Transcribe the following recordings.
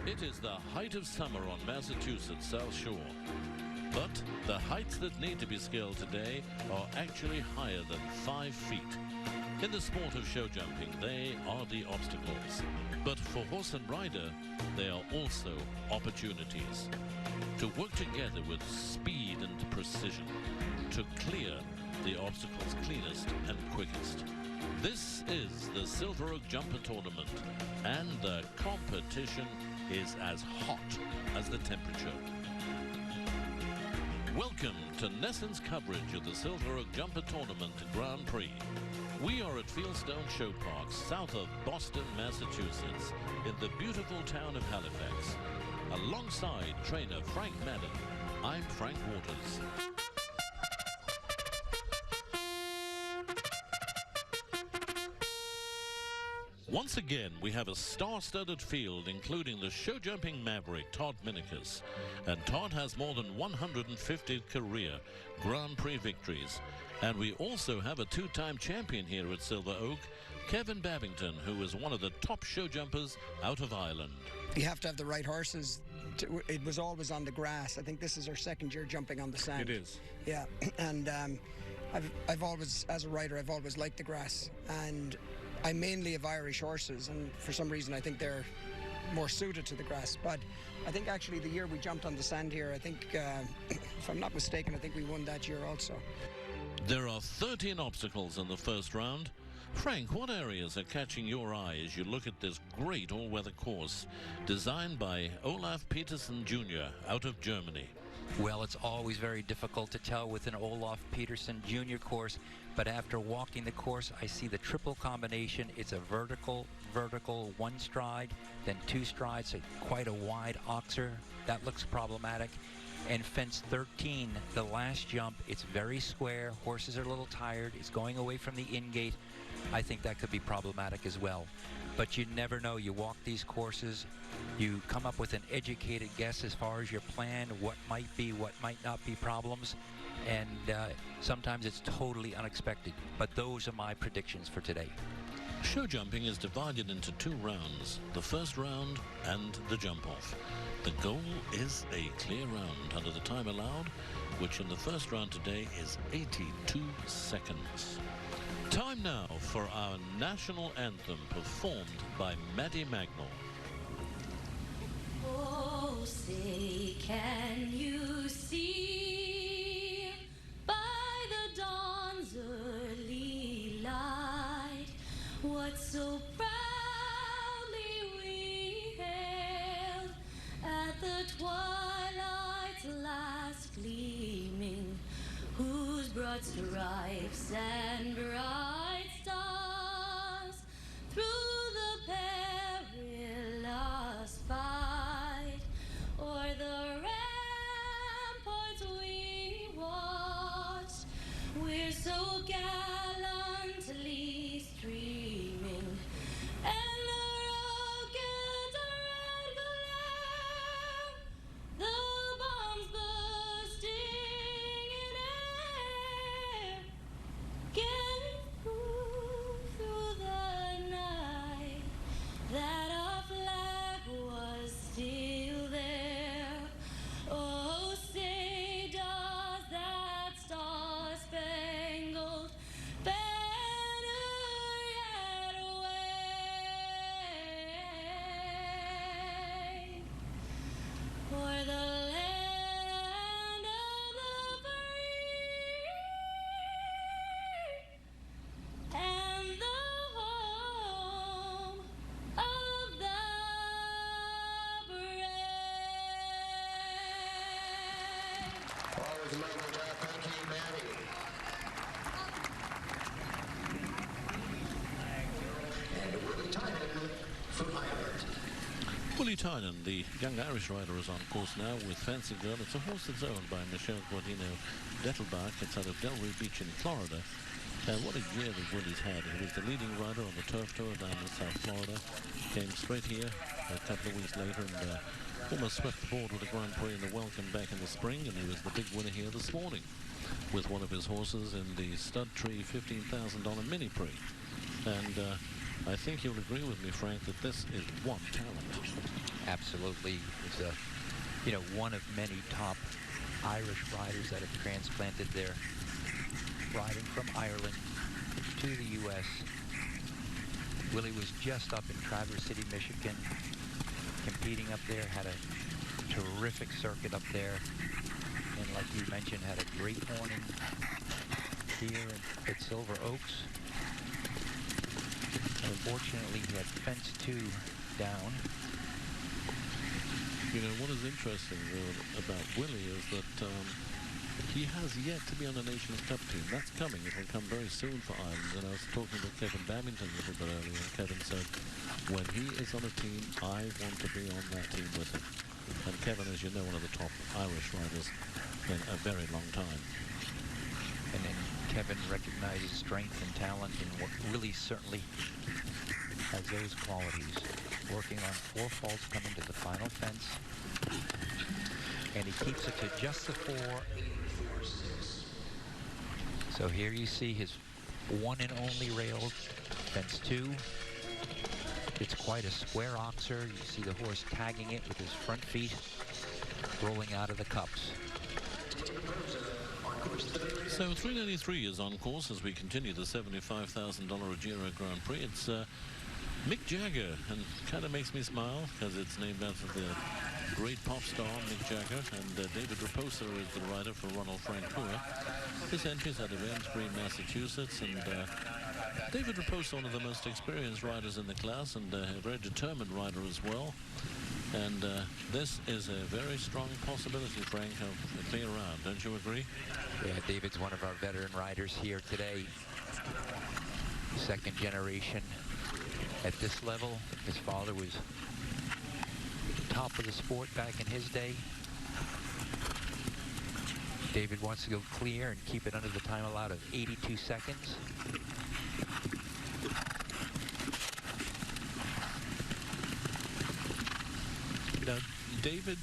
It is the height of summer on Massachusetts' South Shore. But the heights that need to be scaled today are actually higher than 5 feet. In the sport of show jumping, they are the obstacles. But for horse and rider, they are also opportunities. To work together with speed and precision, to clear the obstacles cleanest and quickest. This is the Silver Oak Jumper Tournament, and the competition is as hot as the temperature. Welcome to Nesson's coverage of the Silver Oak Jumper Tournament Grand Prix. We are at Fieldstone Show Park, south of Boston, Massachusetts, in the beautiful town of Halifax. Alongside trainer Frank Madden, I'm Frank Waters. Once again, we have a star-studded field, including the show-jumping maverick, Todd Minikus. And Todd has more than 150 career Grand Prix victories. And we also have a two-time champion here at Silver Oak, Kevin Babington, who is one of the top show jumpers out of Ireland. You have to have the right horses. It was always on the grass. I think this is our second year jumping on the sand. It is. Yeah, and I've always, as a rider, I've always liked the grass. And I mainly have Irish horses, and for some reason I think they're more suited to the grass. But I think actually the year we jumped on the sand here, I think, if I'm not mistaken, I think we won that year also. There are 13 obstacles in the first round. Frank, what areas are catching your eye as you look at this great all-weather course designed by Olaf Peterson Jr. out of Germany? Well, it's always very difficult to tell with an Olaf Peterson Jr. course, but after walking the course, I see the triple combination. It's a vertical, one stride, then two strides, so quite a wide oxer. That looks problematic. And fence 13, the last jump, it's very square. Horses are a little tired. It's going away from the in-gate. I think that could be problematic as well. But you never know. You walk these courses, you come up with an educated guess as far as your plan, what might be, what might not be problems, and sometimes it's totally unexpected. But those are my predictions for today. Show jumping is divided into two rounds, the first round and the jump-off. The goal is a clear round under the time allowed, which in the first round today is 82 seconds. Time now for our national anthem performed by Maddie Magnol. Oh, say, can you see by the dawn's early light what so proudly we hailed at the twilight's last gleaming, whose broad stripes and bright stars through the perilous fight o'er the ramparts we watched, we're so gallantly streaming, and the rocket's red glare, the bombs bursting in air, getting through the night, that our flag was still there. Oh, say does that star-spangled banner yet wave o'er the land of the free and the home of the brave. Always a lovely job. Thank you, Maddie. And Willie Tynan from Ireland. Willie Tynan, the young Irish rider, is on course now with Fancy Girl. It's a horse that's owned by Michelle Guardino Dettelbach. It's out of Delray Beach in Florida. What a year that Willie's had. He was the leading rider on the Turf Tour down in South Florida. Came straight here a couple of weeks later and almost swept the board with the Grand Prix in the Welcome back in the spring, and he was the big winner here this morning with one of his horses in the Stud Tree $15,000 Mini Prix. And I think you'll agree with me, Frank, that this is one talent. Absolutely. He's one of many top Irish riders that have transplanted their riding from Ireland to the U.S. Willie was just up in Traverse City, Michigan, competing up there, had a terrific circuit up there, and like you mentioned, had a great morning here at Silver Oaks. Unfortunately, he had fence 2 down. You know, what is interesting about Willie is that he has yet to be on a Nations Cup team. That's coming. It will come very soon for Ireland. And I was talking to Kevin Babington a little bit earlier, and Kevin said, when he is on a team, I want to be on that team with him. And Kevin, as you know, one of the top Irish riders in a very long time. And then Kevin recognizes strength and talent, and Willie certainly has those qualities. Working on 4 faults coming to the final fence. And he keeps it to just the 4. So here you see his one and only rail, fence 2. It's quite a square oxer. You see the horse tagging it with his front feet, rolling out of the cups. So 393 is on course as we continue the $75,000 Agiro Grand Prix. It's Mick Jagger, and kind of makes me smile because it's named after the great pop star Mick Jagger, and David Raposa is the rider for Ronald Frank Brewer. This entry is out of Amesbury, Massachusetts, and David Raposa, one of the most experienced riders in the class, and a very determined rider as well. And this is a very strong possibility, Frank, of a clear round. Don't you agree? Yeah, David's one of our veteran riders here today. Second generation at this level. His father was top of the sport back in his day. David wants to go clear and keep it under the time allowed of 82 seconds. Now, David,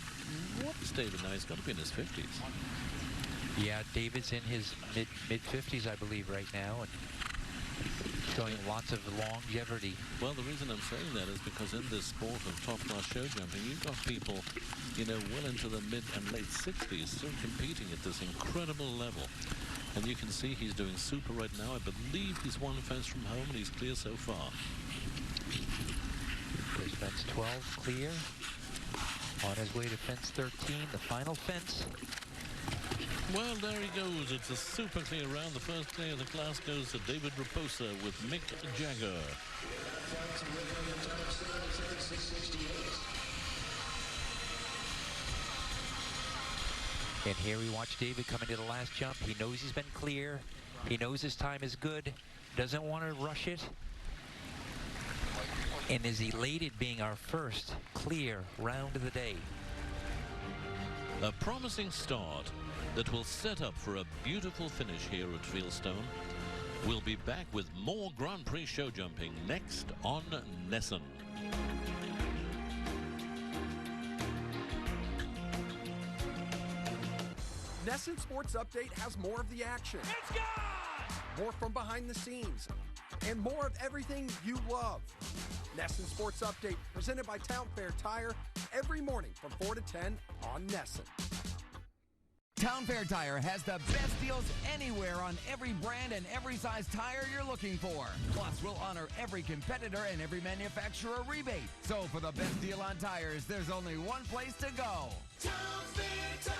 what's David now? He's got to be in his 50s. Yeah, David's in his mid-50s, I believe, right now, and showing lots of longevity. Well, the reason I'm saying that is because in this sport of top-class show jumping, you've got people, you know, well into the mid and late 60s still competing at this incredible level. And you can see he's doing super right now. I believe he's one fence from home, and he's clear so far. There's fence 12 clear. On his way to fence 13, the final fence. Well, there he goes. It's a super clear round. The first clear of the class goes to David Raposa with Mick Jagger. And here we watch David coming to the last jump. He knows he's been clear. He knows his time is good. Doesn't want to rush it. And is elated being our first clear round of the day. A promising start that will set up for a beautiful finish here at Fieldstone. We'll be back with more Grand Prix show jumping next on NESN. NESN Sports Update has more of the action. It's gone! More from behind the scenes. And more of everything you love. NESN Sports Update, presented by Town Fair Tire, every morning from 4 to 10 on NESN. Town Fair Tire has the best deals anywhere on every brand and every size tire you're looking for. Plus, we'll honor every competitor and every manufacturer rebate. So for the best deal on tires, there's only one place to go. Town Fair Tire.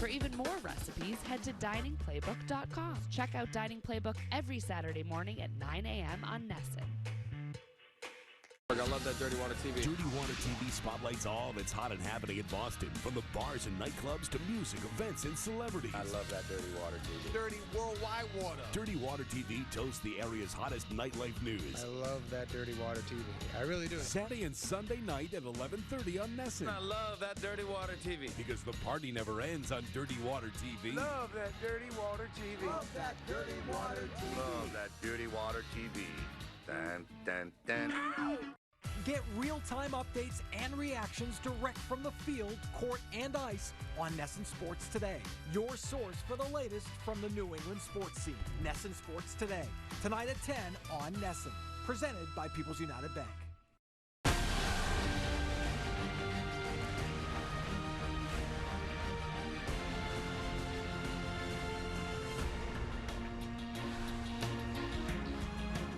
For even more recipes, head to diningplaybook.com. Check out Dining Playbook every Saturday morning at 9 a.m. on Nessun. I love that Dirty Water TV. Dirty Water TV spotlights all that's hot and happening in Boston, from the bars and nightclubs to music, events, and celebrities. I love that Dirty Water TV. Dirty Worldwide Water. Dirty Water TV toasts the area's hottest nightlife news. I love that Dirty Water TV. I really do. Saturday and Sunday night at 11:30 on Nessun. I love that Dirty Water TV. Because the party never ends on Dirty Water TV. Love that Dirty Water TV. Love that Dirty Water TV. Love that Dirty Water TV. Dun, dun, dun. Ow! Get real-time updates and reactions direct from the field, court, and ice on Nessun Sports Today. Your source for the latest from the New England sports scene. Nessun Sports Today. Tonight at 10 on Nessun. Presented by People's United Bank.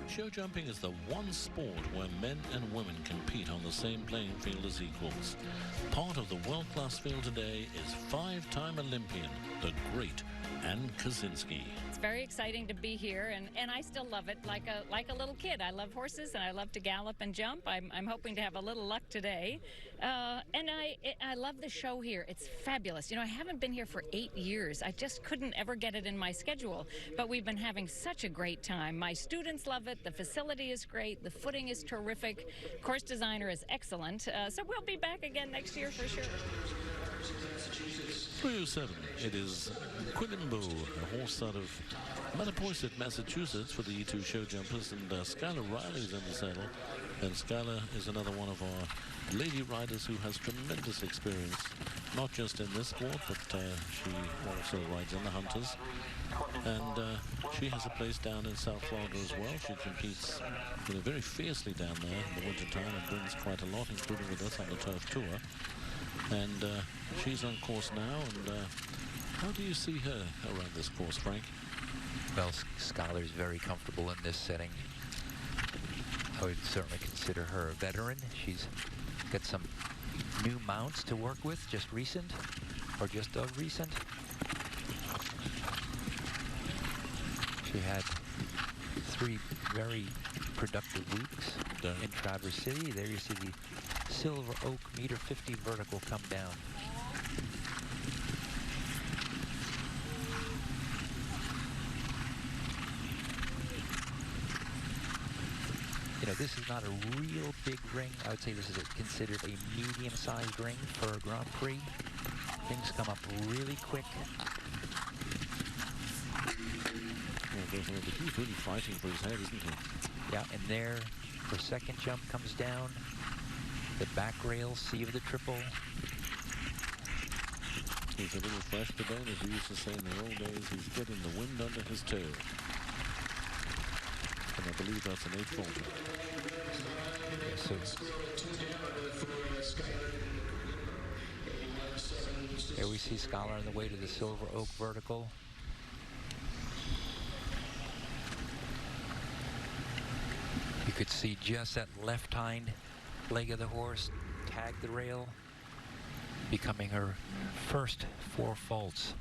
Show jumping is the one sport where men and women compete on the same playing field as equals. Part of the world-class field today is five-time Olympian, the great Ann Kaczynski. It's very exciting to be here, and I still love it like a little kid. I love horses, and I love to gallop and jump. I'm hoping to have a little luck today. And I love the show here. It's fabulous. You know, I haven't been here for 8 years. I just couldn't ever get it in my schedule. But we've been having such a great time. My students love it. The facility is great. The footing is terrific. Course designer is excellent. So we'll be back again next year for sure. 307. It is Quillimbo, a horse out of Mattapoisett, Massachusetts, for the E2 show jumpers, and Skylar Riley is in the saddle. And Skylar is another one of our lady riders who has tremendous experience, not just in this sport, but she also rides in the Hunters. And she has a place down in South Florida as well. She competes very fiercely down there in the wintertime and wins quite a lot, including with us on the Turf Tour. And she's on course now. And how do you see her around this course, Frank? Well, Skylar's very comfortable in this setting. I would certainly consider her a veteran. She's got some new mounts to work with, just recent, or just of recent. She had 3 very productive weeks in Traverse City. There you see the Silver Oak meter 50 vertical come down. You know, this is not a real big ring. I would say this is considered a medium-sized ring for a Grand Prix. Things come up really quick. He's really fighting for his head, isn't he? Yeah, and there, her second jump comes down. The back rail, C of the triple. He's a little fresh today, and as we used to say in the old days, he's getting the wind under his toe. And I believe that's an 840. So there we see Skylar on the way to the Silver Oak vertical. You could see just that left hind leg of the horse tag the rail, becoming her first 4 faults.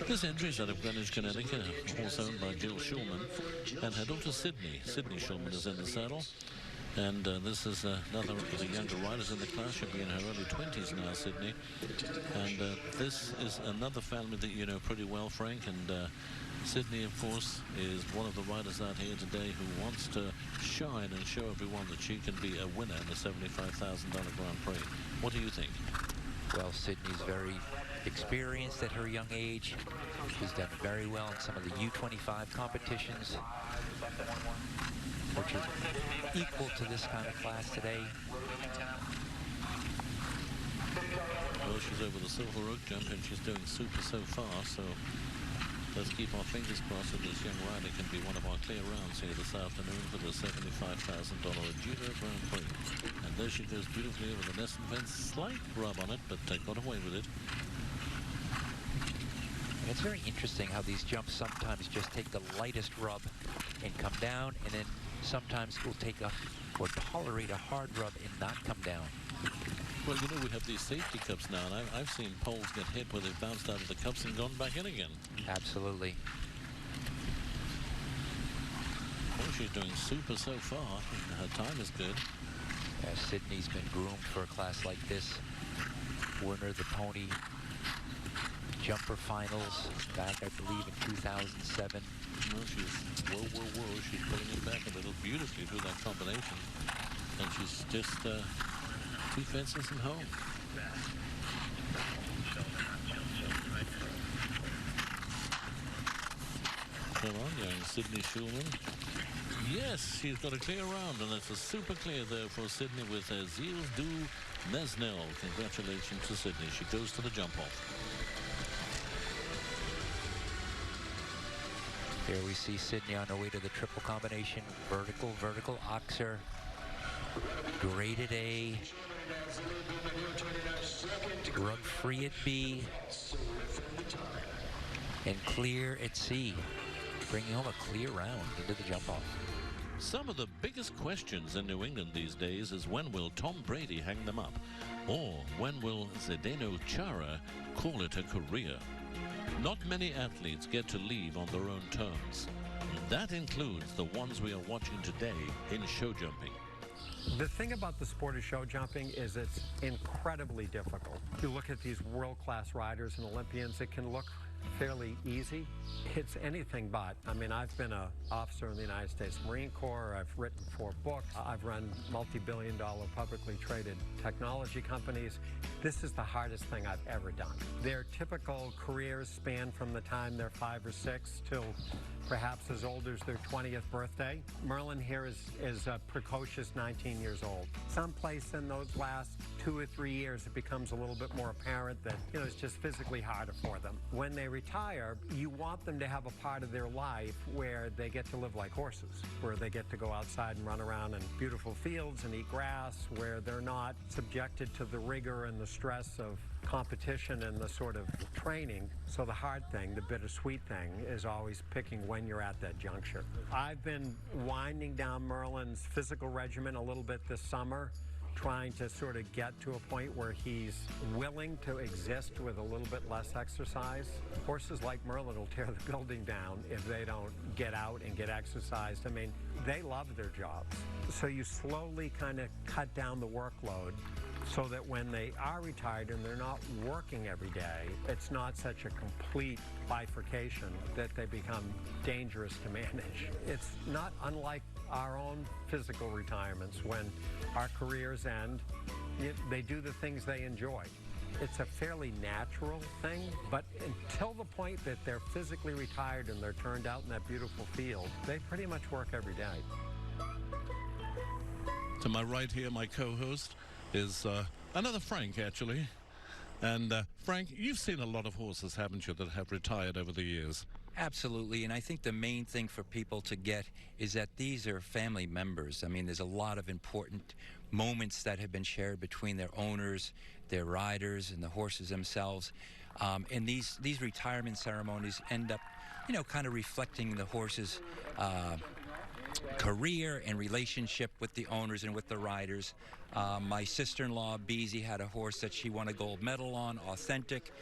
This entry is out of Greenwich, Connecticut, a horse owned by Jill Schulman, and her daughter Sydney. Sydney Schulman is in the saddle. And this is another of the younger riders in the class. She'll be in her early 20s now, Sydney. And this is another family that you know pretty well, Frank. And Sydney, of course, is one of the riders out here today who wants to shine and show everyone that she can be a winner in the $75,000 Grand Prix. What do you think? Well, Sydney's very experienced at her young age. She's done very well in some of the U25 competitions, which is equal to this kind of class today. Well, she's over the Silver Oak jump, and she's doing super so far, so let's keep our fingers crossed that this young rider can be one of our clear rounds here this afternoon for the $75,000 Judo Grand Prix. And there she goes beautifully over the Nessun fence. Slight rub on it, but got away with it. And it's very interesting how these jumps sometimes just take the lightest rub and come down, and then sometimes will take or tolerate a hard rub and not come down. Well, you know, we have these safety cups now, and I've seen poles get hit where they've bounced out of the cups and gone back in again. Absolutely. Well, she's doing super so far. Her time is good. Yeah, Sydney's been groomed for a class like this. Winner of the pony jumper finals back, I believe, in 2007. Well, she's whoa. She's pulling it back a little beautifully through that combination. And she's just 2 fences and home. Come on, young Sydney Schulman. Yes, she's got a clear round, and it's a super clear there for Sydney with Zils du Mesnil. Congratulations to Sydney. She goes to the jump off. Here we see Sydney on her way to the triple combination. Vertical, Oxer. Graded A. Rub free at B. And clear at C. Bringing home a clear round into the jump off. Some of the biggest questions in New England these days is when will Tom Brady hang them up? Or when will Zdeno Chara call it a career? Not many athletes get to leave on their own terms. That includes the ones we are watching today in show jumping. The thing about the sport of show jumping is it's incredibly difficult. You look at these world-class riders and Olympians, it can look fairly easy. It's anything but. I mean, I've been an officer in the United States Marine Corps. I've written 4 books. I've run multi-billion-dollar publicly traded technology companies. This is the hardest thing I've ever done. Their typical careers span from the time they're 5 or 6 till perhaps as old as their 20th birthday. Merlin here is a precocious 19 years old. Someplace in those last 2 or 3 years, it becomes a little bit more apparent that, you know, it's just physically harder for them. When they retire, you want them to have a part of their life where they get to live like horses, where they get to go outside and run around in beautiful fields and eat grass, where they're not subjected to the rigor and the stress of competition and the sort of training. So the hard thing, the bittersweet thing, is always picking when you're at that juncture. I've been winding down Merlin's physical regimen a little bit this summer, trying to sort of get to a point where he's willing to exist with a little bit less exercise. Horses like Merlin will tear the building down if they don't get out and get exercised. I mean, they love their jobs. So you slowly kind of cut down the workload so that when they are retired and they're not working every day, it's not such a complete bifurcation that they become dangerous to manage. It's not unlike our own physical retirements. When our careers end, they do the things they enjoy. It's a fairly natural thing, but until the point that they're physically retired and they're turned out in that beautiful field, they pretty much work every day. To my right here, my co-host is another Frank, actually. And Frank, you've seen a lot of horses, haven't you, that have retired over the years? Absolutely, and I think the main thing for people to get is that these are family members. I mean, there's a lot of important moments that have been shared between their owners, their riders, and the horses themselves. And these retirement ceremonies end up, you know, kind of reflecting the horse's career and relationship with the owners and with the riders. My sister-in-law, Beezy, had a horse that she won a gold medal on, Authentic.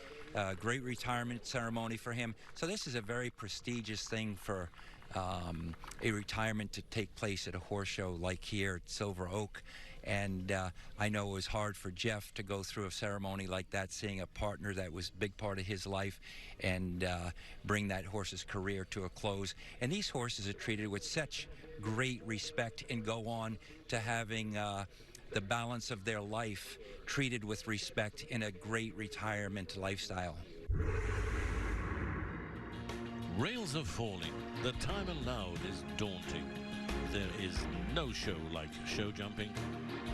Great retirement ceremony for him. So this is a very prestigious thing for a retirement to take place at a horse show like here at Silver Oak. And I know it was hard for Jeff to go through a ceremony like that, seeing a partner that was a big part of his life and bring that horse's career to a close. And these horses are treated with such great respect and go on to having the balance of their life treated with respect in a great retirement lifestyle. Rails are falling. The time allowed is daunting. There is no show like show jumping.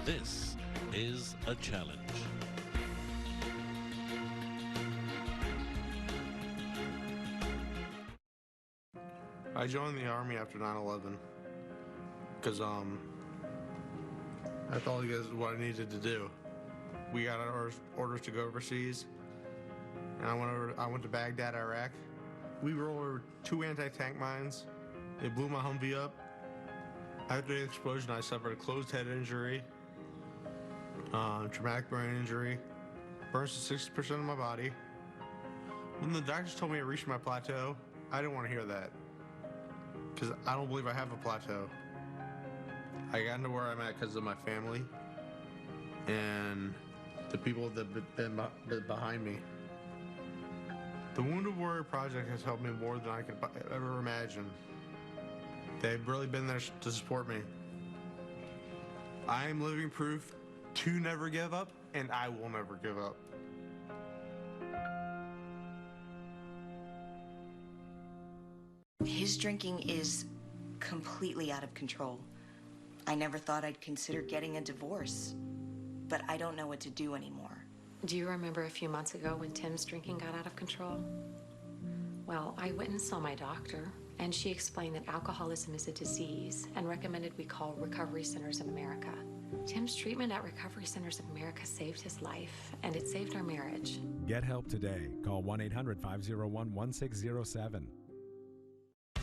This is a challenge. I joined the Army after 9/11 because I thought it was what I needed to do. We got our orders to go overseas, and I went to Baghdad, Iraq. We rolled over 2 anti-tank mines. They blew my Humvee up. After the explosion, I suffered a closed head injury, traumatic brain injury, burns to 60% of my body. When the doctors told me I reached my plateau, I didn't want to hear that, because I don't believe I have a plateau. I got into where I'm at because of my family and the people that have been behind me. The Wounded Warrior Project has helped me more than I could ever imagine. They've really been there to support me. I am living proof to never give up, and I will never give up. His drinking is completely out of control. I never thought I'd consider getting a divorce, but I don't know what to do anymore. Do you remember a few months ago when Tim's drinking got out of control? Well, I went and saw my doctor, and she explained that alcoholism is a disease and recommended we call Recovery Centers of America. Tim's treatment at Recovery Centers of America saved his life, and it saved our marriage. Get help today. Call 1-800-501-1607.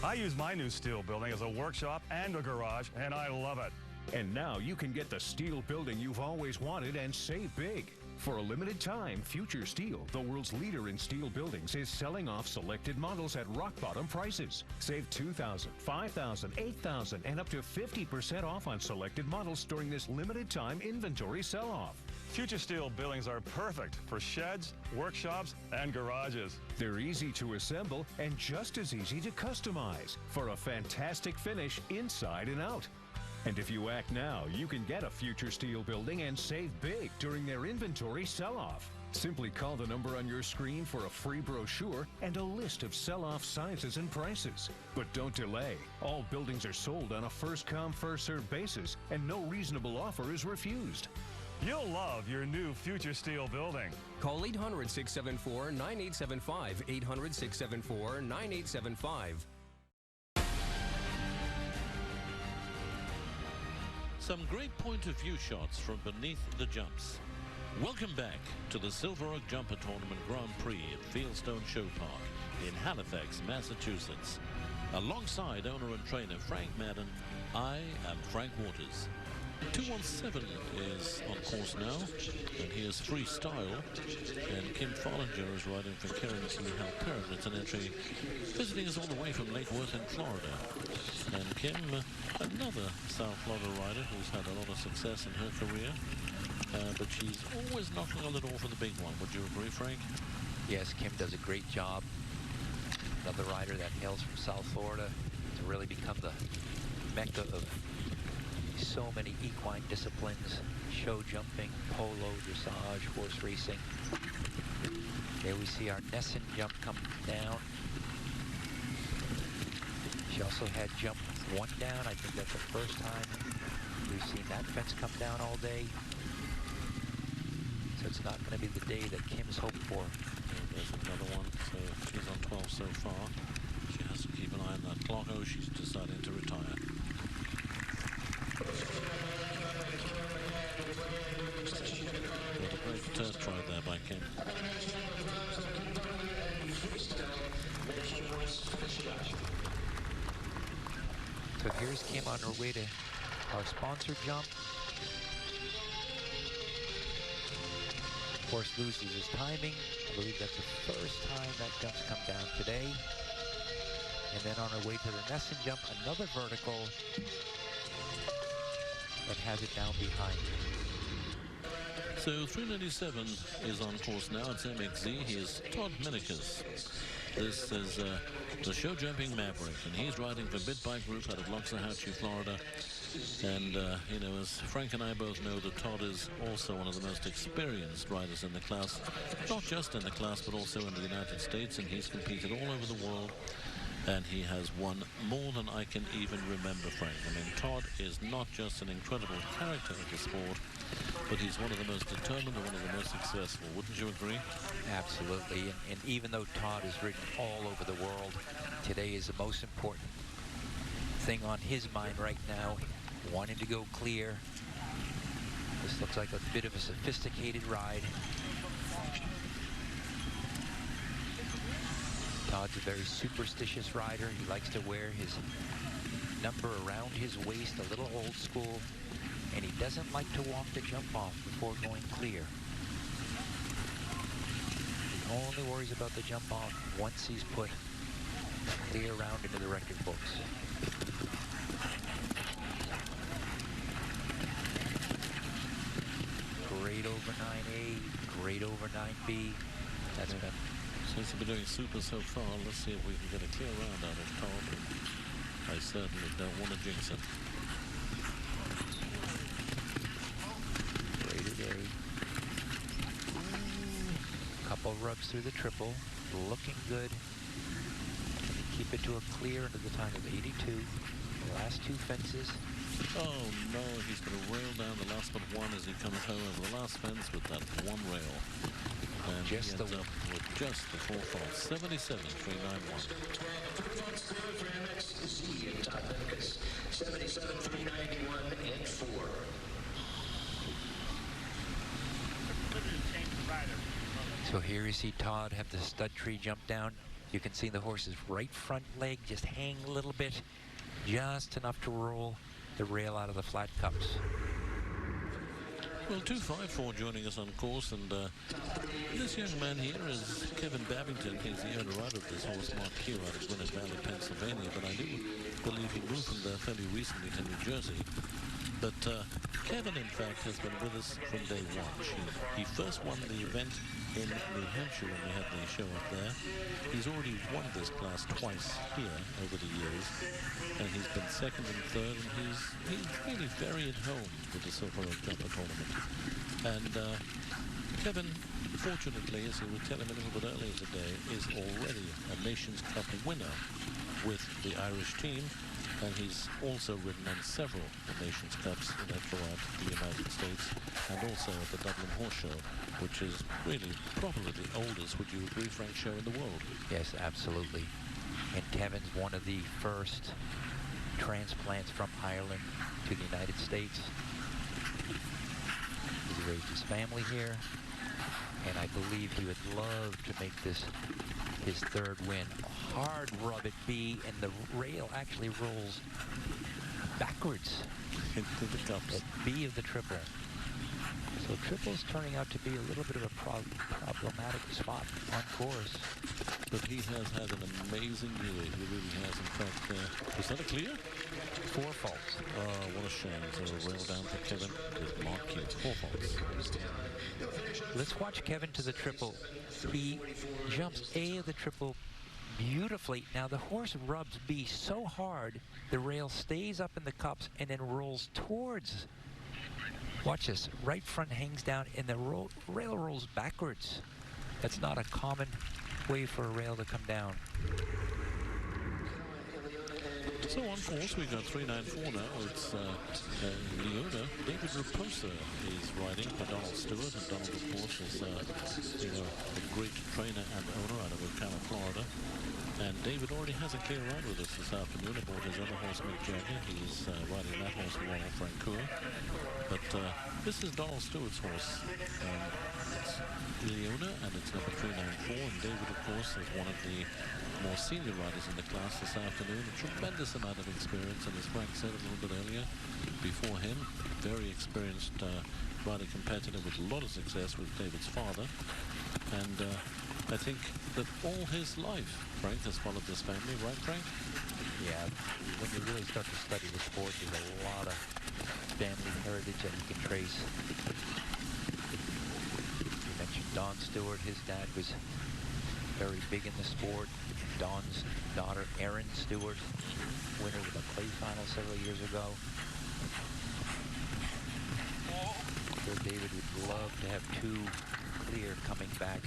I use my new steel building as a workshop and a garage, and I love it. And now you can get the steel building you've always wanted and save big. For a limited time, Future Steel, the world's leader in steel buildings, is selling off selected models at rock-bottom prices. Save $2,000, $5,000, $8,000, and up to 50% off on selected models during this limited time inventory sell-off. Future Steel buildings are perfect for sheds, workshops, and garages. They're easy to assemble and just as easy to customize for a fantastic finish inside and out. And if you act now, you can get a Future Steel building and save big during their inventory sell-off. Simply call the number on your screen for a free brochure and a list of sell-off sizes and prices. But don't delay. All buildings are sold on a first-come, first-served basis, and no reasonable offer is refused. You'll love your new Future Steel building. Call 800-674-9875, 800-674-9875. Some great point of view shots from beneath the jumps. Welcome back to the Silver Oak Jumper Tournament Grand Prix at Fieldstone Show Park in Halifax, Massachusetts. Alongside owner and trainer Frank Madden, I am Frank Waters. 217 is on course now, and here's Freestyle, and Kim Follinger is riding for Karen C. Halpern. It's an entry visiting us all the way from Lake Worth in Florida. And Kim, another South Florida rider who's had a lot of success in her career, but she's always knocking on the door for the big one. Would you agree, Frank? Yes, Kim does a great job. Another rider that hails from South Florida to really become the mecca of so many equine disciplines: show jumping, polo, dressage, horse racing. There we see our Nesson jump come down. She also had jump one down. I think that's the first time we've seen that fence come down all day. So it's not going to be the day that Kim's hoped for. There's another one. So she's on 12 so far. She has to keep an eye on that clock. Oh, she's deciding to retire. What a great try there by Kim. So here's Kim on her way to our sponsor jump. Of course, loses his timing. I believe that's the first time that jump's come down today. And then on her way to the Nesson jump, another vertical that has it down behind. So 397 is on course now. It's MXZ. He is Todd Minicus. This is the show jumping Maverick, and he's riding for Bit Bike Group out of Loxahatchee, Florida. And, you know, as Frank and I both know, that Todd is also one of the most experienced riders in the class, not just in the class, but also in the United States, and he's competed all over the world. And he has won more than I can even remember, Frank. I mean, Todd is not just an incredible character of the sport, but he's one of the most determined and one of the most successful. Wouldn't you agree? Absolutely. And even though Todd has ridden all over the world, today is the most important thing on his mind right now, wanting to go clear. This looks like a bit of a sophisticated ride. Todd's a very superstitious rider. He likes to wear his number around his waist, a little old school. and he doesn't like to walk the jump off before going clear. He only worries about the jump off once he's put clear round into the record books. Great over 9A, great over 9B. That's been... Seems to be doing super so far. Let's see if we can get a clear round out of Todd. I certainly don't want to jinx it. Great today. Couple rubs through the triple. Looking good. Keep it to a clear into the time of 82. The last two fences. Oh no, he's going to rail down the last but one as he comes home over the last fence with that one rail. And just he ends up with just the 4 faults. 77.391. 77.391 and 4. So here you see Todd have the stud tree jump down. You can see the horse's right front leg just hang a little bit, just enough to roll the rail out of the flat cups. Well, 254 joining us on course, and this young man here is Kevin Babington. He's the owner rider of this horse, Mark Q, out of Gwynedd Valley, Pennsylvania, but I do believe he moved from there fairly recently to New Jersey. But Kevin, in fact, has been with us from day one. He first won the event in New Hampshire when we had the show up there. He's already won this class twice here over the years, and he's been second and third, and he's really very at home with the Silver Oak Jumper tournament. And Kevin, fortunately, as he was telling me a little bit earlier today, is already a Nations Cup winner with the Irish team. And he's also ridden on several Nations Cups throughout the United States, and also at the Dublin Horse Show, which is really probably the oldest, would you agree, Frank, show in the world? Yes, absolutely. And Kevin's one of the first transplants from Ireland to the United States. He's raised his family here, and I believe he would love to make this his third win. A hard rub at B, and the rail actually rolls backwards into the cups. At B of the triple. So triple's turning out to be a little bit of a problematic spot on course. But he has had an amazing year. He really has. In fact, is that a clear? 4 faults. Oh, what a shame. So a rail down for Kevin with Mark Q. 4 faults. Let's watch Kevin to the triple. He jumps A of the triple beautifully. Now the horse rubs B so hard, the rail stays up in the cups and then rolls towards. Watch this. Right front hangs down and the rail rolls backwards. That's not a common way for a rail to come down. So on course, we got 394 now. It's Leona. David Raposa is riding for Donald Stewart, and Donald, of course, is a great trainer and owner out of Ocala, Florida. And David already has a clear ride with us this afternoon aboard his other horse, Mick Jagger. He's riding that horse, Ronald Francoeur. But this is Donald Stewart's horse. It's Leona, and it's number 394. And David, of course, is one of the more senior riders in the class this afternoon. A tremendous amount of experience, and as Frank said a little bit earlier, before him, very experienced rider competitor with a lot of success with David's father. And I think that all his life, Frank has followed this family, right, Frank? Yeah, when you really start to study the sport, there's a lot of family heritage that you can trace. You mentioned Don Stewart. His dad was very big in the sport. Don's daughter, Erin Stewart, winner of the play final several years ago. So David would love to have 2 clear coming back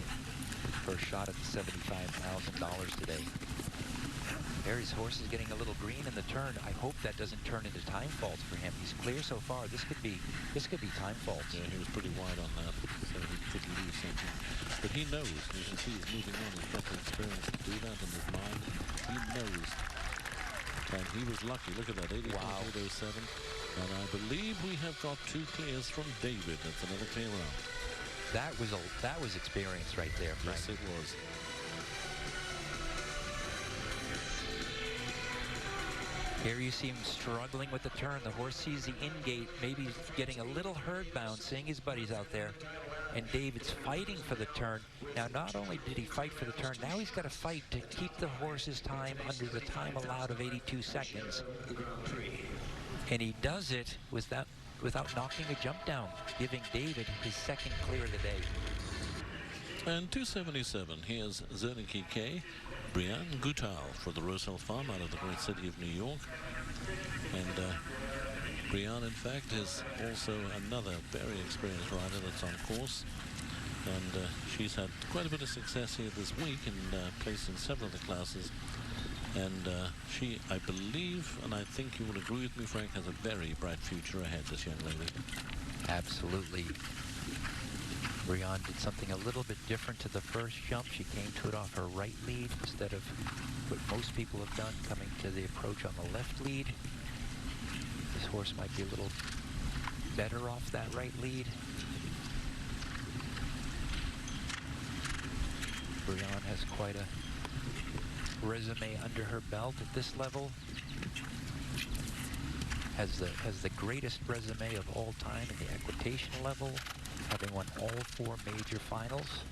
for a shot at the $75,000 today. There his horse is getting a little green in the turn. I hope that doesn't turn into time faults for him. He's clear so far. This could be time faults. Yeah, he was pretty wide on that, so he could lose something. But he knows. You can see he's moving on. He's got the experience to do that in his mind. He knows. And he was lucky. Look at that, 84.807. And I believe we have got 2 clears from David. That's another clear round. That was experience right there, Frank. Yes, it was. Here you see him struggling with the turn. The horse sees the in-gate, maybe getting a little herd bound, seeing his buddies out there. And David's fighting for the turn. Now, not only did he fight for the turn, now he's got to fight to keep the horse's time under the time allowed of 82 seconds. And he does it without knocking a jump down, giving David his second clear of the day. And 277, here's Zernike K. Brianne Goutal for the Roselle Farm out of the great city of New York. And Brianne, in fact, is also another very experienced rider that's on course. And she's had quite a bit of success here this week and placed in several of the classes. And she, I believe, and I think you will agree with me, Frank, has a very bright future ahead, this young lady. Absolutely. Brianne did something a little bit different to the first jump. She came to it off her right lead instead of what most people have done, coming to the approach on the left lead. This horse might be a little better off that right lead. Brianne has quite a resume under her belt at this level. Has the greatest resume of all time in the equitation level, having won all 4 major finals,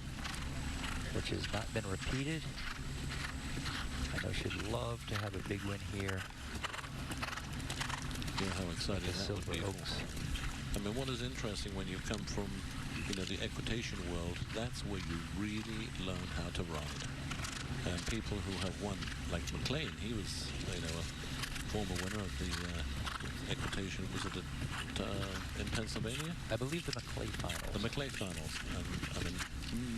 which has not been repeated. I know she'd love to have a big win here. Yeah, how exciting that would be. I mean, what is interesting when you come from, you know, the equitation world, that's where you really learn how to ride. And people who have won, like McLean, he was, you know, a former winner of the equitation, was it in Pennsylvania? I believe the Maclay Finals. The Maclay Finals. And, I mean,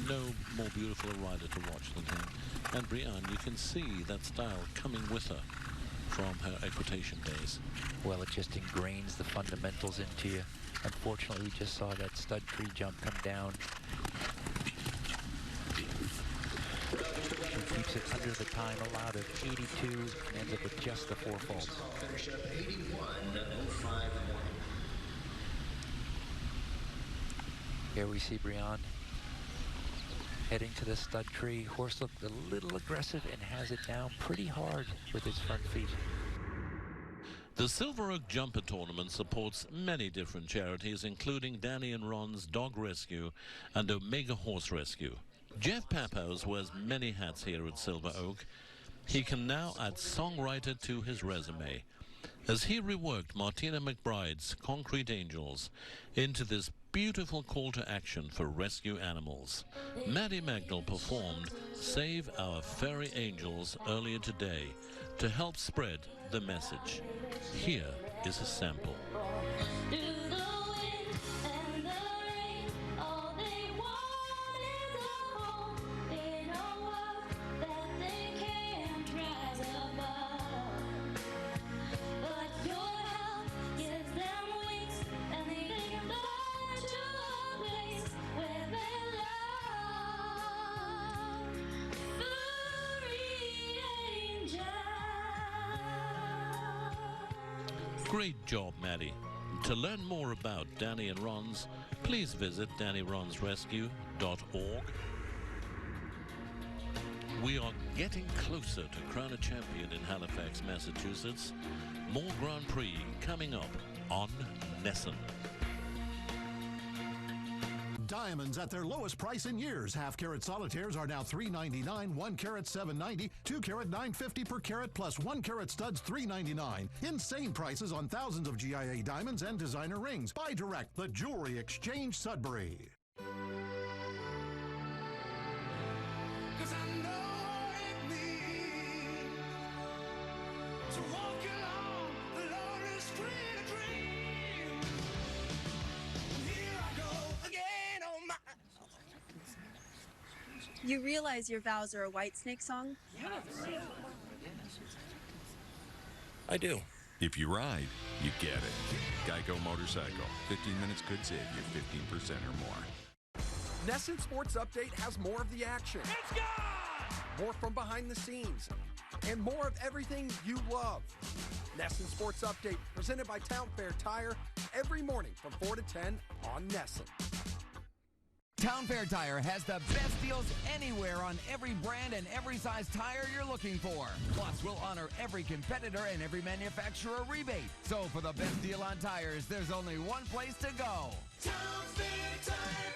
no more beautiful a rider to watch than him. And Brianne, you can see that style coming with her from her equitation days. Well, it just ingrains the fundamentals into you. Unfortunately, we just saw that stud tree jump come down. She keeps it under the time allowed of 82 and ends up with just the 4 faults. Finish up 81.05. Here we see Brianne heading to the stud tree. Horse looked a little aggressive and has it down pretty hard with its front feet. The Silver Oak Jumper Tournament supports many different charities, including Danny and Ron's Dog Rescue and Omega Horse Rescue. Jeff Pappouse wears many hats here at Silver Oak. He can now add songwriter to his resume, as he reworked Martina McBride's Concrete Angels into this beautiful call to action for rescue animals. Maddie Magnall performed Save Our Fairy Angels earlier today to help spread the message. Here is a sample. Great job, Maddie. To learn more about Danny and Ron's, please visit DannyRonsRescue.org. We are getting closer to crown a champion in Halifax, Massachusetts. More Grand Prix coming up on NESN. Diamonds at their lowest price in years. Half-carat solitaires are now $3.99, 1-carat $7.90, 2-carat $9.50 per carat, plus 1-carat studs $3.99. Insane prices on thousands of GIA diamonds and designer rings. Buy direct. The Jewelry Exchange, Sudbury. You realize your vows are a Whitesnake song? I do. If you ride, you get it. Geico Motorcycle. 15 minutes could save you 15% or more. NESN Sports Update has more of the action. It's gone! More from behind the scenes. And more of everything you love. NESN Sports Update, presented by Town Fair Tire, every morning from 4 to 10 on NESN. Town Fair Tire has the best deals anywhere on every brand and every size tire you're looking for. Plus, we'll honor every competitor and every manufacturer rebate. So for the best deal on tires, there's only one place to go. Town Fair Tire.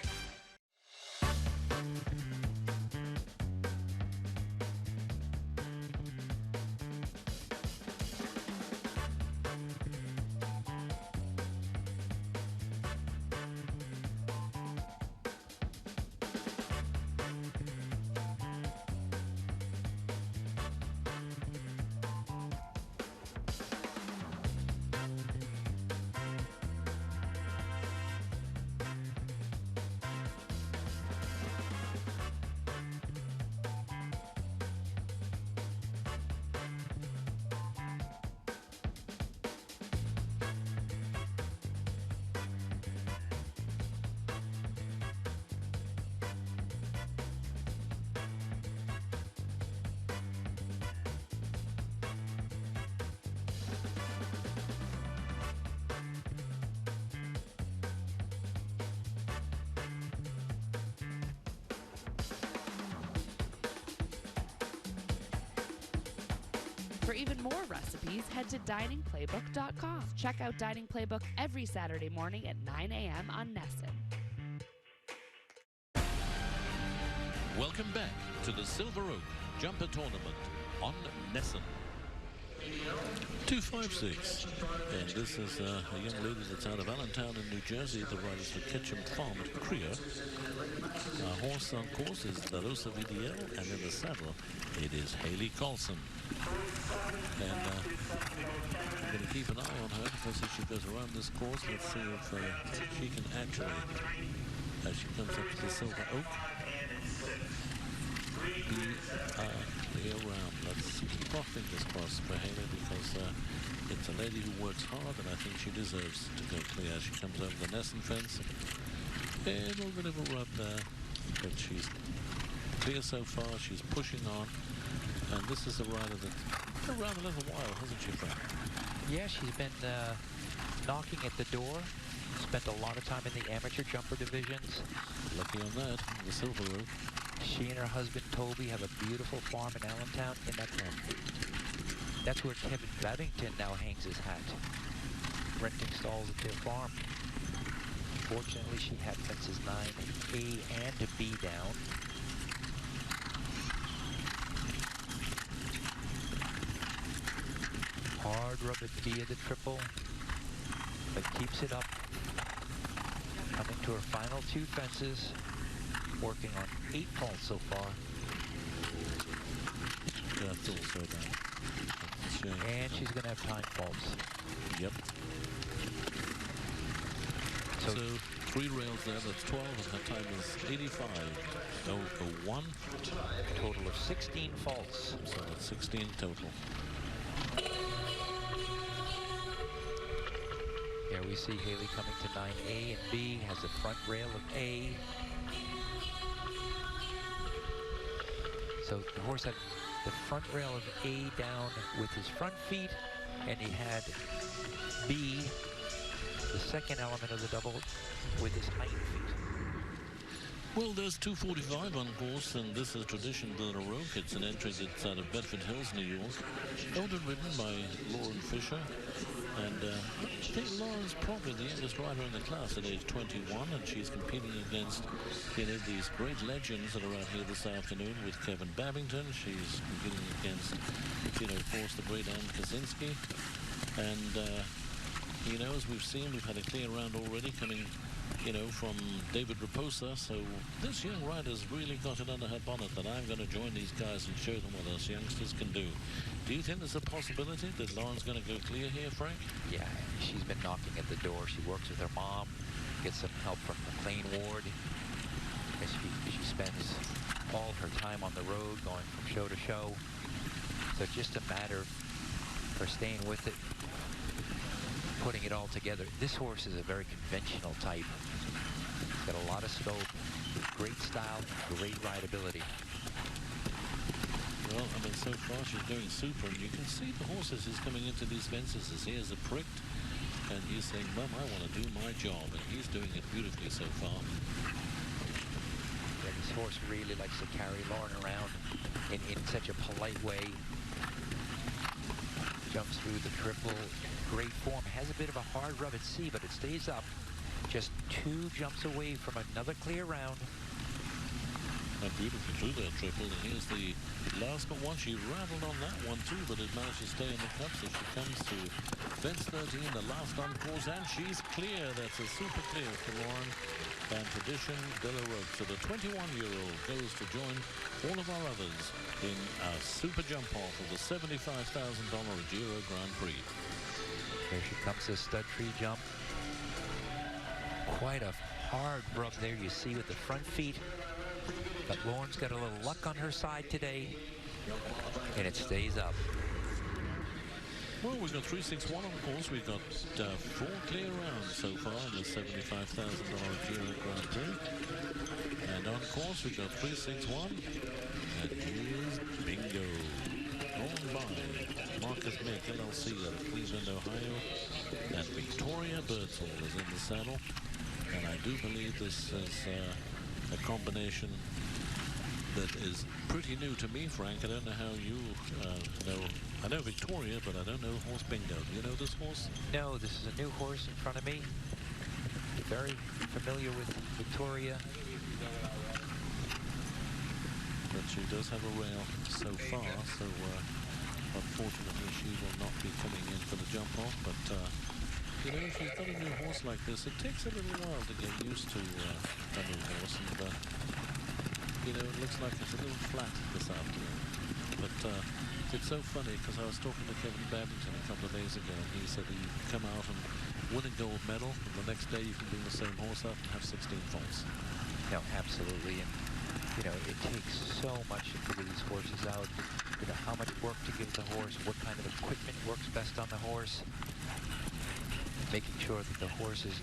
For even more recipes, head to diningplaybook.com. Check out Dining Playbook every Saturday morning at 9 a.m. on Nessun. Welcome back to the Silver Oak Jumper Tournament on Nessun. 256, and this is a young lady that's out of Allentown in New Jersey, the riders for Ketchum Farm at Creer. Horse on course is La Rosa VDL, and in the saddle it is Haley Carlson. And I'm going to keep an eye on her because as she goes around this course, let's see if she can actually, as she comes up to the Silver Oak, be around. Let's keep our fingers crossed for Haley because it's a lady who works hard, and I think she deserves to go clear. She comes over the Nessun fence, and a little bit of a rub there, but she's clear so far. She's pushing on, and this is a rider that's been around a little while, hasn't she, Frank? Yeah, she's been knocking at the door. Spent a lot of time in the amateur jumper divisions. Lucky on that, the Silver Oak. She and her husband Toby have a beautiful farm in Allentown. In that that's where Kevin Babington now hangs his hat, renting stalls at their farm. Fortunately, she had fences 9A and B down. Hard rub at B of the triple, but keeps it up. Coming to her final two fences. Working on 8 faults so far. That's also down. And she's going to have time faults. Yep. So 3 rails there, that's 12, and her time is 85.001. Total of 16 faults. So that's 16 total. Here we see Haley coming to 9A and B, has the front rail of A. So the horse had the front rail of A down with his front feet, and he had B, the second element of the double, with his hind feet. Well, there's 245 on course, and this is Tradition Builder Oak. It's an entry that's out of Bedford Hills, New York. Owned and ridden by Lauren Fisher. And I think Lauren's probably the youngest rider in the class at age 21, and she's competing against, these great legends that are out here this afternoon with Kevin Babington. She's competing against, of course, the great Ann Kaczynski. And, as we've seen, we've had a clear round already coming, from David Raposa. So this young rider's really got it under her bonnet that I'm going to join these guys and show them what us youngsters can do. Do you think there's a possibility that Lauren's going to go clear here, Frank? Yeah, she's been knocking at the door. She works with her mom, gets some help from McLean Ward. She spends all her time on the road, going from show to show. So it's just a matter of her staying with it, putting it all together. This horse is a very conventional type. It's got a lot of scope, great style, great rideability. Well, so far she's doing super, and you can see the horse as he's coming into these fences. His ears are pricked, and he's saying, Mum, I want to do my job, and he's doing it beautifully so far. This horse really likes to carry Lauren around in such a polite way. Jumps through the triple. Great form. Has a bit of a hard rub at sea, but it stays up. Just 2 jumps away from another clear round. And beautifully through that triple. And here's the last but one. She rattled on that one too, but it managed to stay in the cup. So she comes to fence 13, the last on course, and she's clear. That's a super clear for Lauren and Tradition de la Roque. So the 21-year-old goes to join all of our others in a super jump off of the $75,000 Giro Grand Prix. There she comes, a stud tree jump. Quite a hard rub there, you see, with the front feet. But Lauren's got a little luck on her side today, and it stays up. Well, we've got 3-6-1 on course. We've got 4 clear rounds so far in the $75,000 Giro Grand Prix. And on course, we've got 3-6-1. And here's Bingo. Owned by Marcus Mick, LLC out of Cleveland, Ohio. And Victoria Birdsall is in the saddle. And I do believe this is a combination that is pretty new to me, Frank. I don't know how you know. I know Victoria, but I don't know horse Bingo. Do you know this horse? No, this is a new horse in front of me. Very familiar with Victoria. But she does have a rail so far, so unfortunately she will not be coming in for the jump off. But you know, if you've got a new horse like this, it takes a little while to get used to a new horse. And you know, it looks like it's a little flat this afternoon. But it's so funny because I was talking to Kevin Babington a couple of days ago, and he said you come out and win a gold medal, and the next day you can bring the same horse up and have 16 faults. No, absolutely. And you know, it takes so much to figure these horses out. You know, how much work to give the horse, what kind of equipment works best on the horse, making sure that the horse is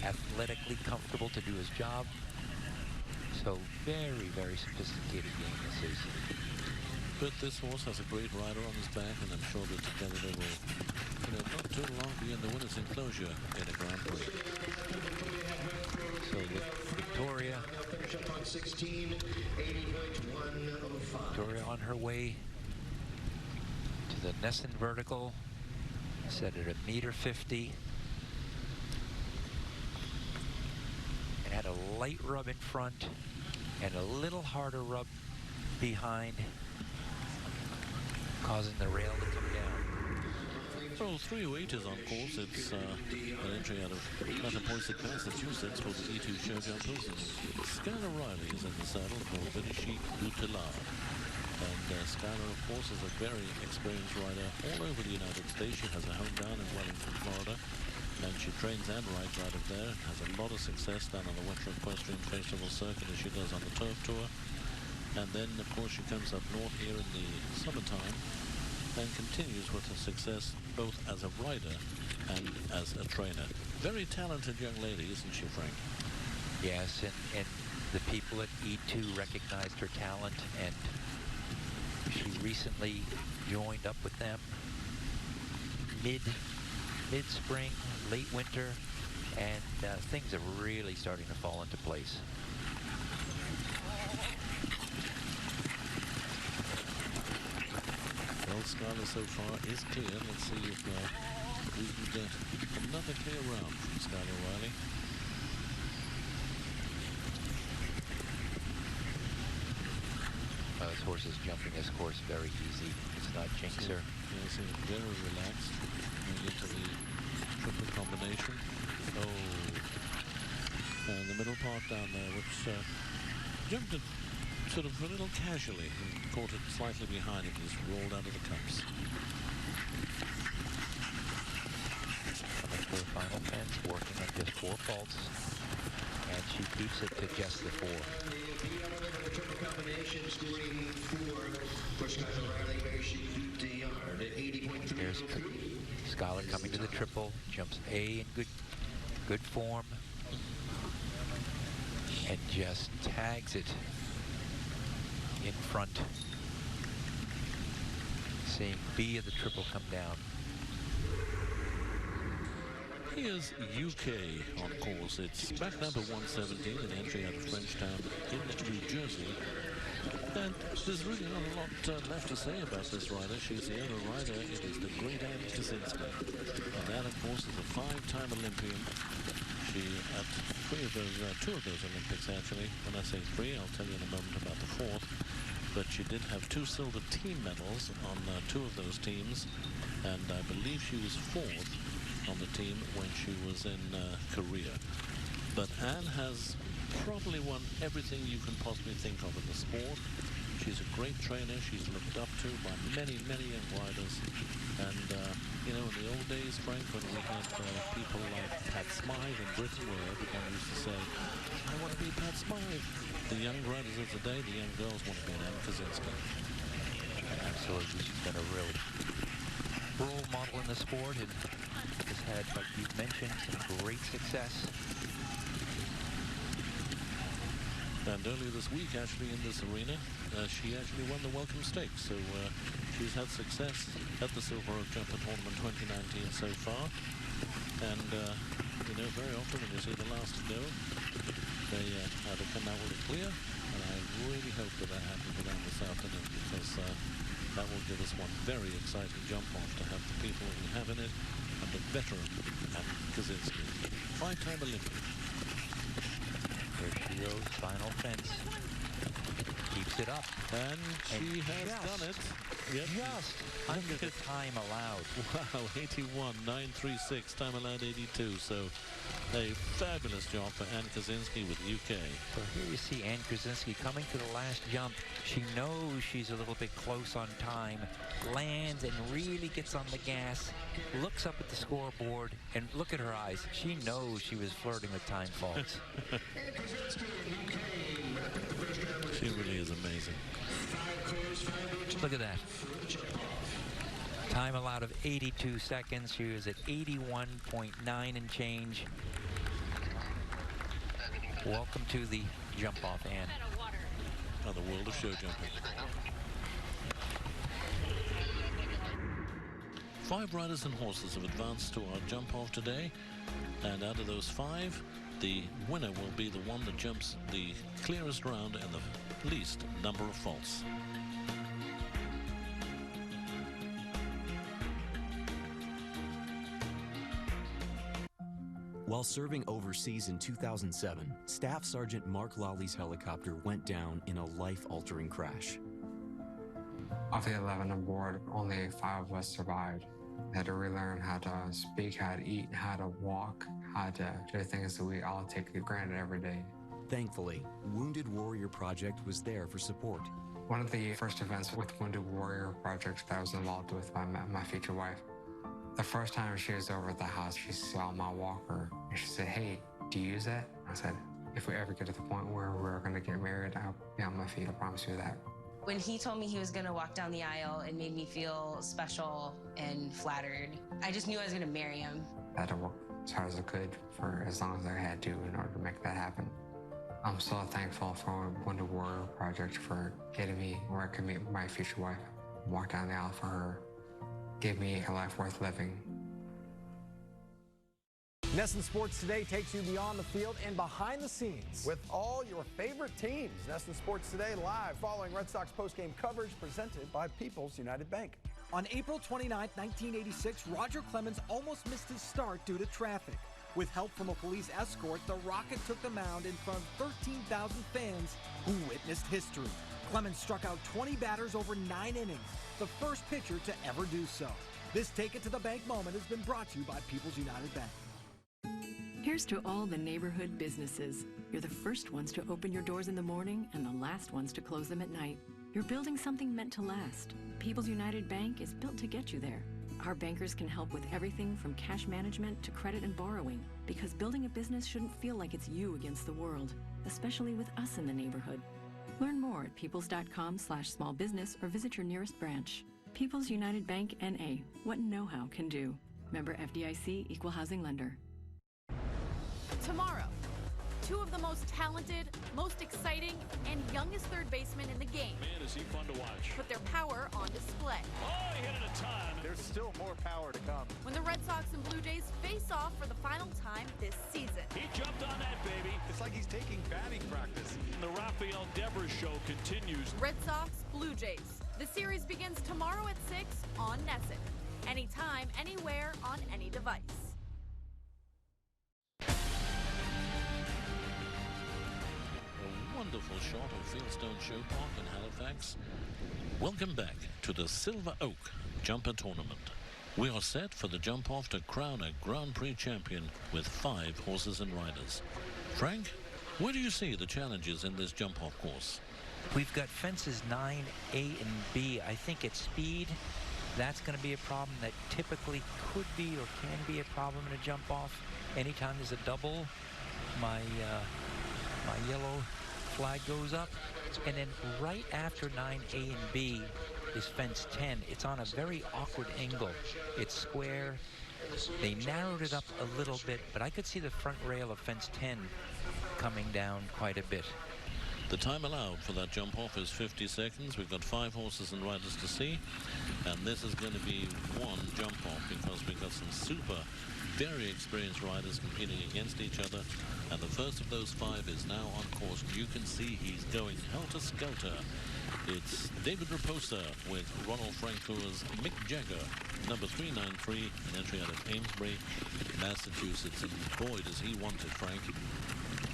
athletically comfortable to do his job. So very, very sophisticated game this is. But this horse has a great rider on his back, and I'm sure that together they will, you know, not too long be in the winner's enclosure in a Grand Prix. So with Victoria, Victoria on her way to the Nesson vertical, set at 1.50 m. And had a light rub in front and a little harder rub behind, causing the rail to come down. Well, 308 is on course. It's an entry out of Mattapoisett, Massachusetts for the E2 show jumpers. And Skylar Riley is in the saddle for Vinicius Boutelard. And Skylar, of course, is a very experienced rider all over the United States. She has a home down in Wellington, Florida. And she trains and rides out of there. Has a lot of success down on the Winter Equestrian Festival circuit as she does on the Turf Tour. And then, of course, she comes up north here in the summertime and continues with her success both as a rider and as a trainer. Very talented young lady, isn't she, Frank? Yes, and the people at E2 recognized her talent, and she recently joined up with them mid-spring, late winter, and things are really starting to fall into place. Well, Skylar so far is clear. Let's see if we can get another clear round from Skylar Riley. This horse is jumping this course very easy. It's not jinx her. Yeah, it seems very relaxed. Going into the triple combination. Oh, and the middle part down there, which jumped it sort of a little casually and caught it slightly behind it. He's rolled out of the cups. Coming to the final fence, working on just 4 faults, and she keeps it to just the 4. There's Skylar coming to the triple, jumps A in good form, and just tags it in front, seeing B of the triple come down. Here's UK on course. It's back number 117, an entry out of Frenchtown in New Jersey. And there's really not a lot left to say about this rider. She's the owner rider. It is the great Ann Kaczynski. And that, of course, is a 5-time Olympian. She, at two of those Olympics, actually. When I say 3, I'll tell you in a moment about the 4th. But she did have 2 silver team medals on 2 of those teams. And I believe she was 4th on the team when she was in Korea. But Ann has probably won everything you can possibly think of in the sport. She's a great trainer. She's looked up to by many, many young riders. And, you know, in the old days, Frank, when we had people like Pat Smythe in Britain, where everyone used to say, I want to be Pat Smythe. The young riders of today, the young girls want to be Ann Kaczynski. Absolutely. She's been a real role model in the sport and has had, like you've mentioned, some great success. And earlier this week, actually, in this arena, she actually won the Welcome Stakes. So she's had success at the Silver Oak Jumper Tournament 2019 so far. And, you know, very often when you see the last to go, they either come out with a clear, and I really hope that that happens for them this afternoon, because that will give us one very exciting jump-off to have the people that we have in it, and the veteran, Ann Kaczynski, 5-time Olympian. There she goes, final fence. Keeps it up. And she has done it. Yep. Just under the time allowed. Wow, 81.936, time allowed 82. So a fabulous job for Ann Kaczynski with UK. So here you see Ann Kaczynski coming to the last jump. She knows she's a little bit close on time, lands and really gets on the gas, looks up at the scoreboard, and look at her eyes. She knows she was flirting with time faults. She really is amazing. Look at that. Time allowed of 82 seconds. She was at 81.9 and change. Welcome to the jump-off, Ann. Oh, the world of show jumping. 5 riders and horses have advanced to our jump-off today. And out of those 5, the winner will be the one that jumps the clearest round and the least number of faults. While serving overseas in 2007, Staff Sergeant Mark Lawley's helicopter went down in a life-altering crash. Of the 11 on board, only 5 of us survived. I had to relearn how to speak, how to eat, how to walk, how to do things that we all take for granted every day. Thankfully, Wounded Warrior Project was there for support. One of the first events with Wounded Warrior Project that I was involved with by my future wife. The first time she was over at the house, she saw my walker and she said, "Hey, do you use that?" I said, "If we ever get to the point where we're going to get married, I'll be on my feet, I promise you that." When he told me he was going to walk down the aisle, it made me feel special and flattered. I just knew I was going to marry him. I had to work as hard as I could for as long as I had to in order to make that happen. I'm so thankful for Wounded Warrior Project for getting me where I could meet my future wife, walk down the aisle for her, give me a life worth living. NESN Sports Today takes you beyond the field and behind the scenes. With all your favorite teams, NESN Sports Today live following Red Sox postgame coverage presented by People's United Bank. On April 29, 1986, Roger Clemens almost missed his start due to traffic. With help from a police escort, the Rocket took the mound in front of 13,000 fans who witnessed history. Clemens struck out 20 batters over 9 innings, the first pitcher to ever do so. This Take It to the Bank moment has been brought to you by People's United Bank. Here's to all the neighborhood businesses. You're the first ones to open your doors in the morning and the last ones to close them at night. You're building something meant to last. People's United Bank is built to get you there. Our bankers can help with everything from cash management to credit and borrowing, because building a business shouldn't feel like it's you against the world, especially with us in the neighborhood. Learn more at peoples.com/smallbusiness or visit your nearest branch. People's United Bank N.A. What know-how can do. Member FDIC, Equal Housing Lender. Tomorrow, two of the most talented, most exciting, and youngest third basemen in the game. Man, is he fun to watch. Put their power on display. Oh, he hit it a ton. There's still more power to come. When the Red Sox and Blue Jays face off for the final time this season. He jumped on that, baby. It's like he's taking batting practice. The Rafael Devers show continues. Red Sox, Blue Jays. The series begins tomorrow at 6 on NESN. Anytime, anywhere, on any device. A wonderful shot of Fieldstone Show Park in Halifax. Welcome back to the Silver Oak Jumper Tournament. We are set for the jump-off to crown a Grand Prix champion with 5 horses and riders. Frank, where do you see the challenges in this jump-off course? We've got fences 9, A, and B. I think at speed, that's going to be a problem that typically could be or can be a problem in a jump-off. Anytime there's a double, my yellow flag goes up. And then right after 9A and B is fence 10. It's on a very awkward angle. It's square. They narrowed it up a little bit, but I could see the front rail of fence 10 coming down quite a bit. The time allowed for that jump off is 50 seconds. We've got 5 horses and riders to see, and this is going to be one jump off because we've got some super, very experienced riders competing against each other, and the first of those 5 is now on course. You can see he's going helter-skelter. It's David Raposa with Ronald Francoeur's Mick Jagger, number 393, an entry out of Amesbury, Massachusetts, and boy does he want it, Frank.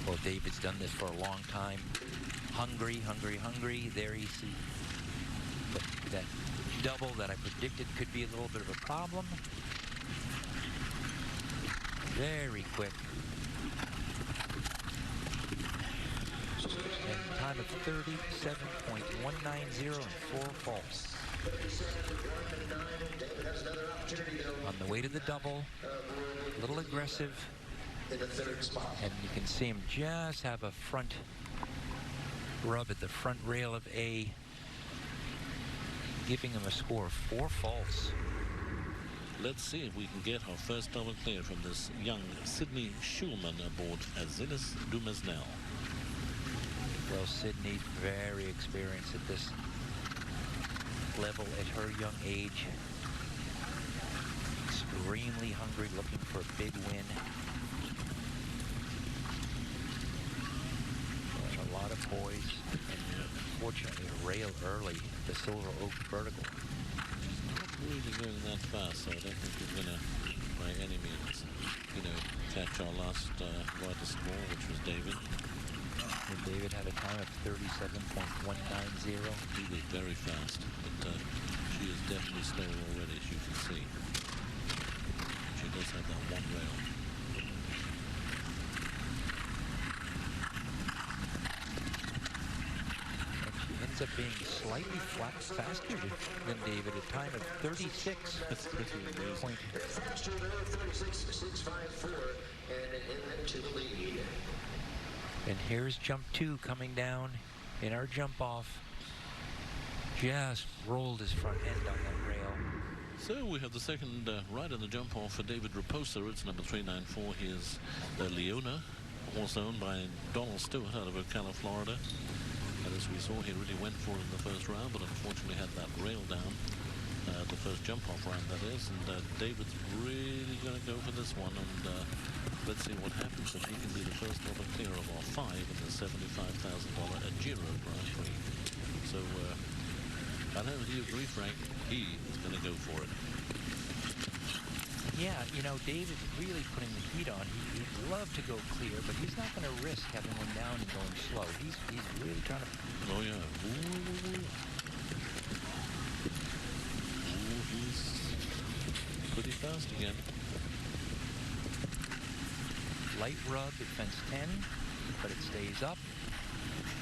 Well, David's done this for a long time. Hungry, hungry, hungry. There you see that double that I predicted could be a little bit of a problem. Very quick. And time of 37.190 and 4 faults. On the way to the double, a little aggressive. In the third spot. And you can see him just have a front rub at the front rail of A, giving him a score of 4 faults. Let's see if we can get our first double clear from this young Sydney Schulman aboard Azilis Dumesnel. Well, Sydney's very experienced at this level at her young age. Extremely hungry, looking for a big win. And a lot of poise, and unfortunately a rail early, the Silver Oak vertical. Not really going that fast, so I don't think we're going to, by any means, catch our last rider score, which was David. And David had a time of 37.190. He was very fast, but she is definitely slower already, as you can see. She does have that one rail. And she ends up being slightly faster than David, a time of 36. That's pretty amazing. Faster there, 36.654, and into the lead. And here's jump 2 coming down in our jump off. Just rolled his front end on that rail. So we have the second ride in the jump off for David Raposa. It's number 394. Here's Leona, horse owned by Donald Stewart out of Ocala, Florida. And as we saw, he really went for it in the first round, but unfortunately had that rail down. The first jump off round, that is. And David's really going to go for this one. And let's see what happens if he can be the first double clear of our 5 in the $75,000 Agiro Grand Prix. So I know if you agree, Frank, he is going to go for it. Yeah, David's really putting the heat on. He'd love to go clear, but he's not going to risk having one down and going slow. He's really trying to... Oh, yeah. Ooh, he's pretty fast again. Light rub at fence 10, but it stays up.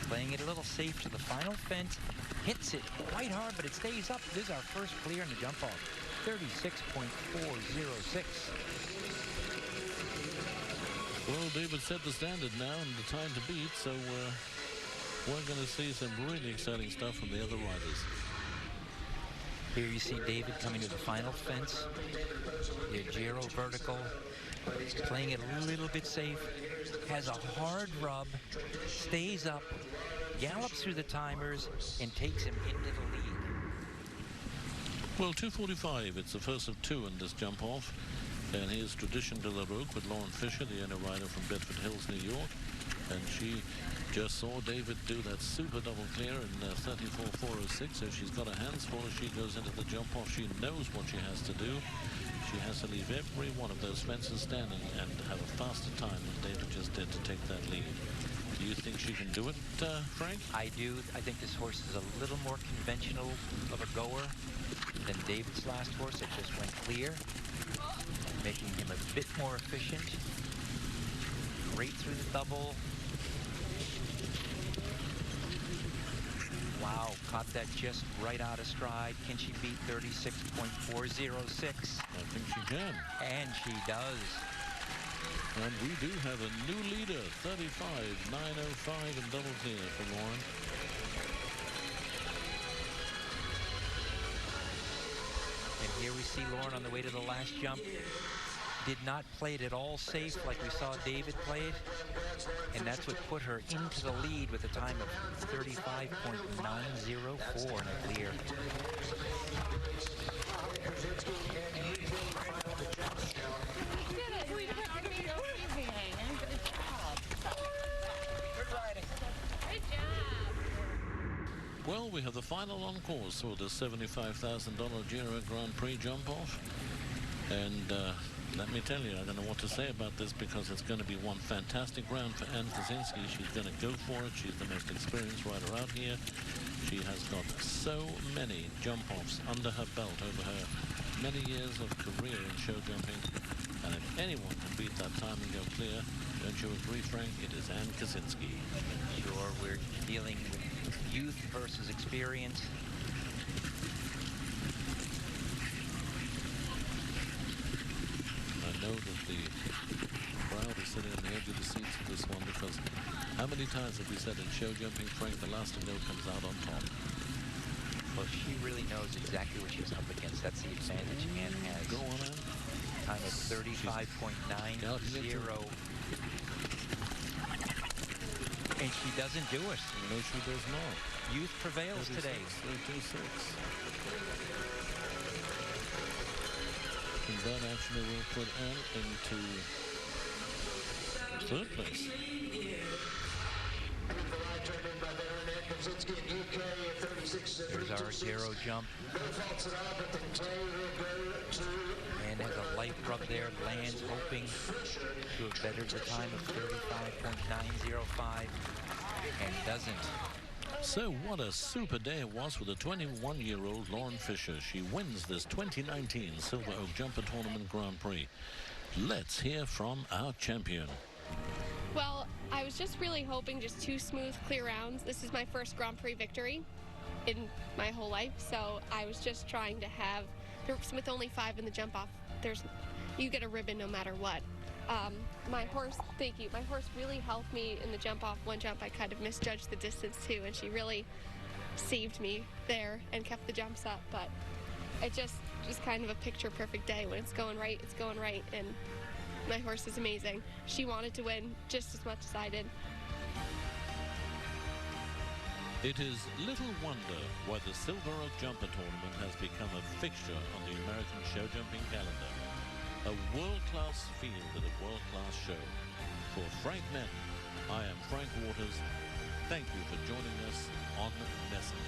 Playing it a little safe to the final fence. Hits it quite hard, but it stays up. This is our first clear in the jump off. 36.406. Well, David set the standard now and the time to beat, so we're going to see some really exciting stuff from the other riders. Here you see David coming to the final fence. The gyro vertical, playing it a little bit safe, has a hard rub, stays up, gallops through the timers, and takes him into the lead. Well, 2:45, it's the first of two in this jump off. And here's Tradition de la Roque with Lauren Fisher, the owner rider from Bedford Hills, New York. And she just saw David do that super double clear in 34.406, so she's got her hands full as she goes into the jump off. She knows what she has to do. She has to leave every one of those fences standing and have a faster time than David just did to take that lead. Do you think she can do it, Frank? I do. I think this horse is a little more conventional of a goer than David's last horse. It just went clear, making him a bit more efficient. Right through the double. Wow, caught that just right out of stride. Can she beat 36.406? I think she can. And she does. And we do have a new leader, 35.905 and double clear for Lauren. And here we see Lauren on the way to the last jump. Did not play it at all safe like we saw David play it. And that's what put her into the lead with a time of 35.904 in a clear. Well, we have the final on course for the $75,000 Giro Grand Prix jump off. And let me tell you, I don't know what to say about this because it's going to be one fantastic round for Ann Kaczynski. She's going to go for it. She's the most experienced rider out here. She has got so many jump-offs under her belt over her many years of career in show jumping. And if anyone can beat that time and go clear, don't you agree, Frank? It is Ann Kaczynski. Sure, we're dealing with youth versus experience. I know that the crowd is sitting on the edge of the seats for this one because how many times have we said in show jumping, Frank, the last to go comes out on top? Well, she really knows exactly what she's up against. That's the advantage Ann has. Go on, Ann. Time of 35.90. And she doesn't do it. No, she does not. Youth prevails today. 36. And that actually will put Ann into third place. Here's our Giro jump. And has a light rub there, lands hoping to have bettered the time of 35.905 and doesn't. So what a super day it was for the 21-year-old Lauren Fisher. She wins this 2019 Silver Oak Jumper Tournament Grand Prix. Let's hear from our champion. Well, I was just really hoping just 2 smooth, clear rounds. This is my first Grand Prix victory in my whole life, so I was just trying to have, with only 5 in the jump off, you get a ribbon no matter what. My horse, thank you, my horse really helped me in the jump off. One jump I kind of misjudged the distance too, and she really saved me there and kept the jumps up, but it just kind of a picture perfect day. When it's going right, and my horse is amazing. She wanted to win just as much as I did. It is little wonder why the Silver Oak Jumper Tournament has become a fixture on the American show jumping calendar. A world-class field at a world-class show. For Frank Madden, I am Frank Waters. Thank you for joining us on NESN.